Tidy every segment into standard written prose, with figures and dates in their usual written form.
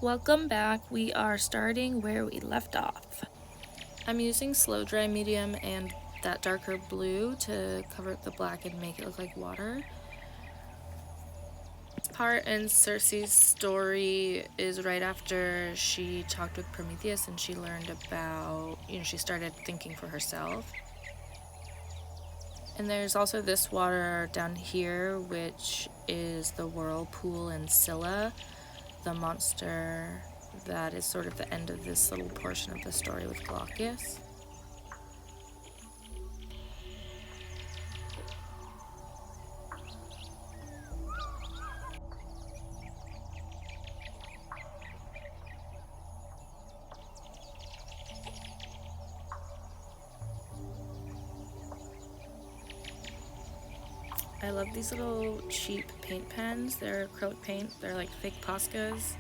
Welcome back. We are starting where we left off. I'm using slow dry medium and that darker blue to cover up the black and make it look like water. This part in Circe's story is right after she talked with Prometheus and she learned about, she started thinking for herself. And there's also this water down here, which is the whirlpool in Scylla, the monster that is sort of the end of this little portion of the story with Glaucus. I love these little cheap paint pens. They're acrylic paint. They're like fake Poscas.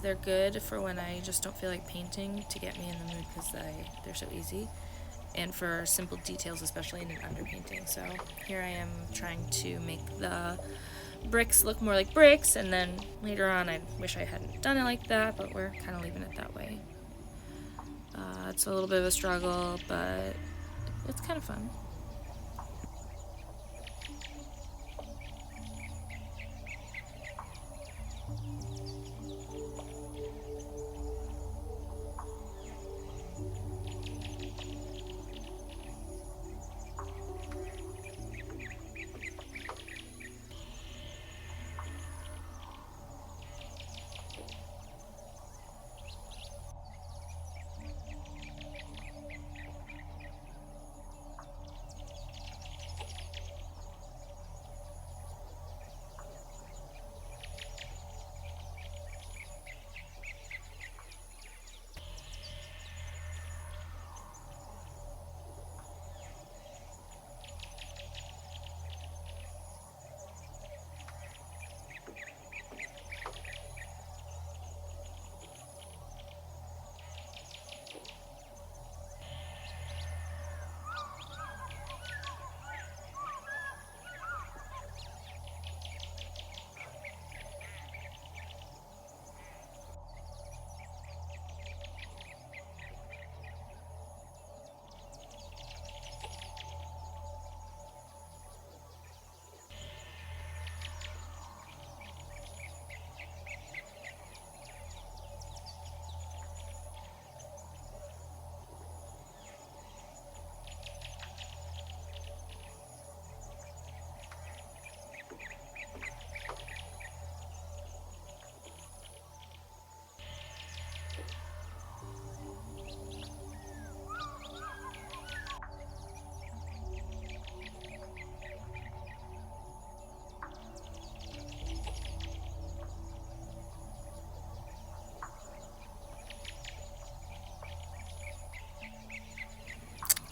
They're good for when I just don't feel like painting to get me in the mood because they're so easy. And for simple details, especially in an underpainting. So here I am trying to make the bricks look more like bricks, and then later on I wish I hadn't done it like that, but we're kind of leaving it that way. It's a little bit of a struggle, but it's kind of fun.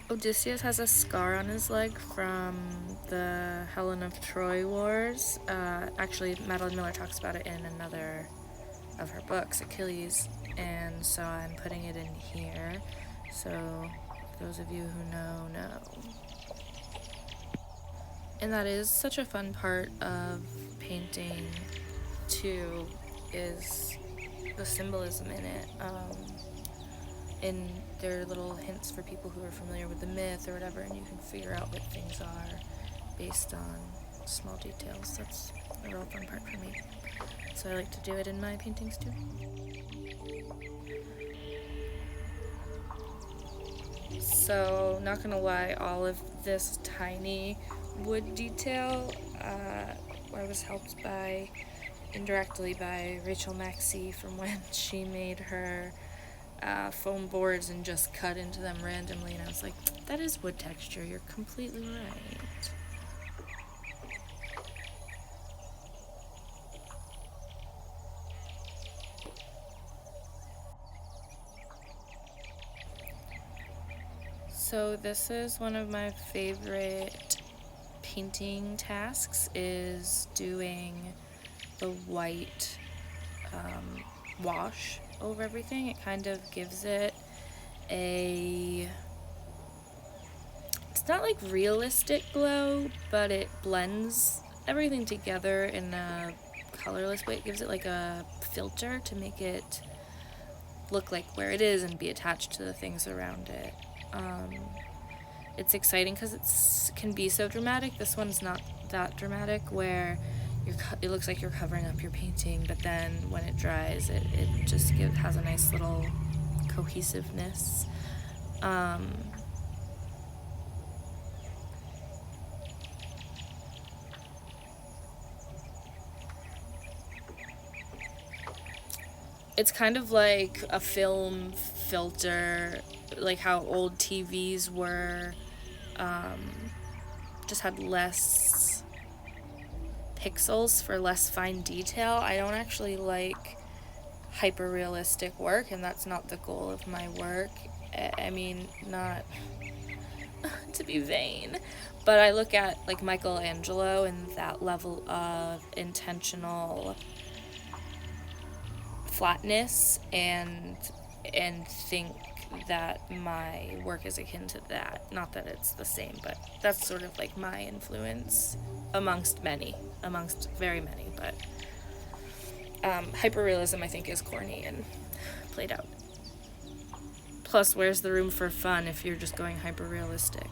Odysseus has a scar on his leg from the Helen of Troy Wars. Actually, Madeline Miller talks about it in another of her books, Achilles, and so I'm putting it in here. So those of you who know. And that is such a fun part of painting, too, is the symbolism in it. And there are little hints for people who are familiar with the myth or whatever, and you can figure out what things are based on small details. That's a real fun part for me. So I like to do it in my paintings too. So, not gonna lie, all of this tiny wood detail, I was helped indirectly by Rachel Maxey from when she made her foam boards and just cut into them randomly, and I was like, that is wood texture, you're completely right. So this is one of my favorite painting tasks, is doing the white wash over everything. It kind of gives it it's not like realistic glow, but it blends everything together in a colorless, but it gives it like a filter to make it look like where it is and be attached to the things around it. It's exciting because it can be so dramatic. This one's not that dramatic, where it looks like you're covering up your painting, but then when it dries, it just has a nice little cohesiveness. It's kind of like a film filter, like how old TVs were, just had less pixels for less fine detail. I don't actually like hyper realistic work, and that's not the goal of my work. I mean, not to be vain, but I look at like Michelangelo and that level of intentional flatness and think that my work is akin to that. Not that it's the same, but that's sort of like my influence amongst very many. But hyperrealism, I think, is corny and played out. Plus, where's the room for fun if you're just going hyperrealistic?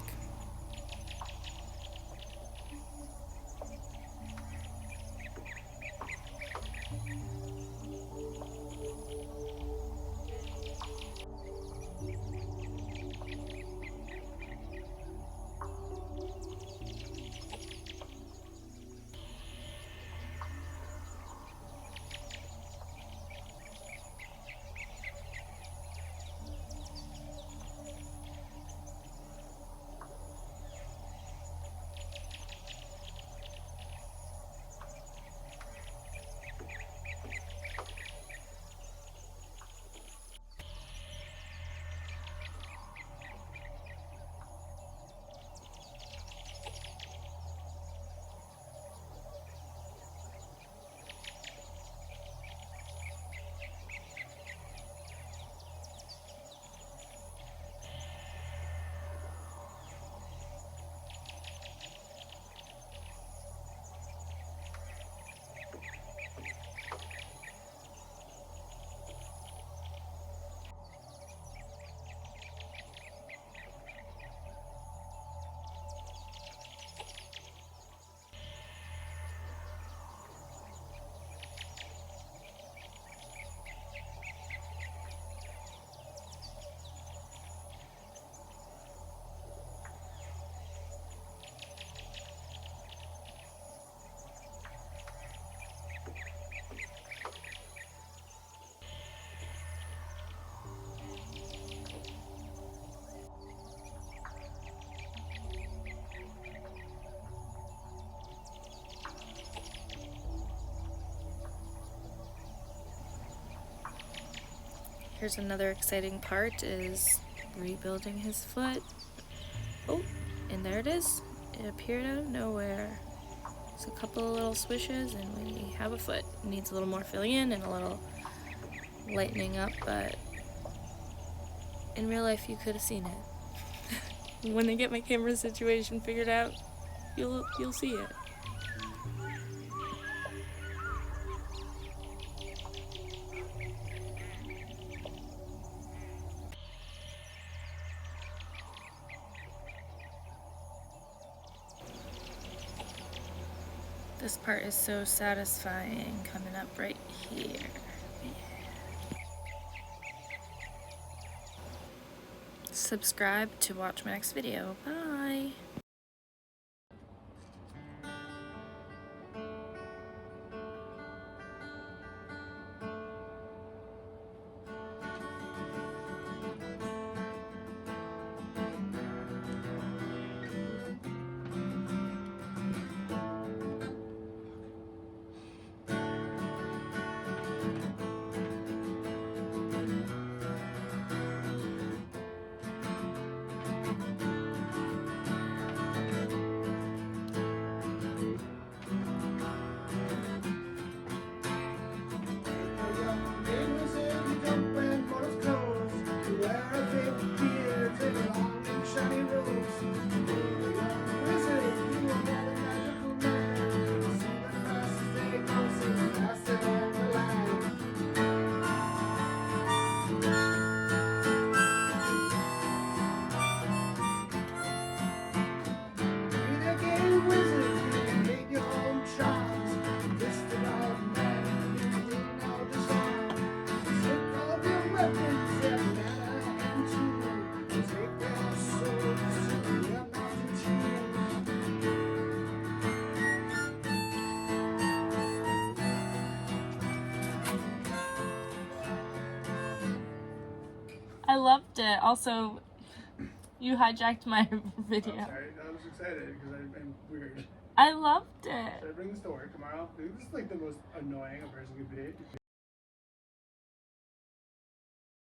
Here's another exciting part, is rebuilding his foot. Oh, and there it is. It appeared out of nowhere. It's a couple of little swishes and we have a foot. It needs a little more filling in and a little lightening up, but in real life you could have seen it. When I get my camera situation figured out, you'll see it. This part is so satisfying, coming up right here. Yeah. Subscribe to watch my next video. Bye! loved it. Also, you hijacked my video. I'm sorry, I was excited because I'm weird. I loved it. Should I bring this to work tomorrow? Dude, this is like the most annoying a person could be.